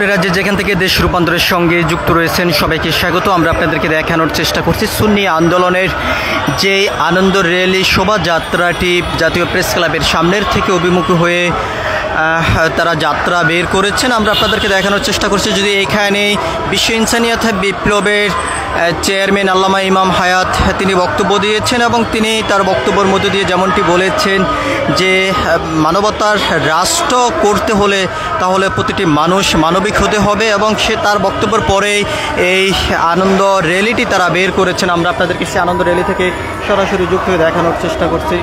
আপনারা যেখান থেকে দেশ রূপান্তরের সঙ্গে যুক্ত রয়েছেন সবাইকে স্বাগত। আমরা আপনাদেরকে দেখানোর চেষ্টা করছি সুন্নি আন্দোলনের যে আনন্দ র্যালি শোভাযাত্রাটি জাতীয় প্রেস ক্লাবের সামনের থেকে অভিমুখী হয়ে তারা যাত্রা বের করেছেন। আমরা আপনাদেরকে দেখানোর চেষ্টা করছি যদি এখানে বিশ্ব ইনসানিয়াত বিপ্লবের চেয়ারম্যান আল্লামা ইমাম হায়াত তিনি বক্তব্য দিয়েছেন এবং তিনি তার বক্তব্যের মধ্যে দিয়ে যেমনটি বলেছেন যে মানবতার রাষ্ট্র করতে হলে তাহলে প্রতিটি মানুষ মানবিক হতে হবে এবং সে তার বক্তব্যের পরেই এই আনন্দ র্যালিটি তারা বের করেছেন। আমরা আপনাদেরকে সেই আনন্দ র্যালি থেকে সরাসরি যুক্ত হয়ে দেখানোর চেষ্টা করছি।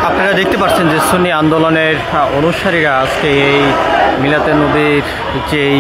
আপনারা দেখতে পাচ্ছেন যে সুন্নি আন্দোলনের অনুসারীরা আজকে এই মিলাদুন নবীর যেই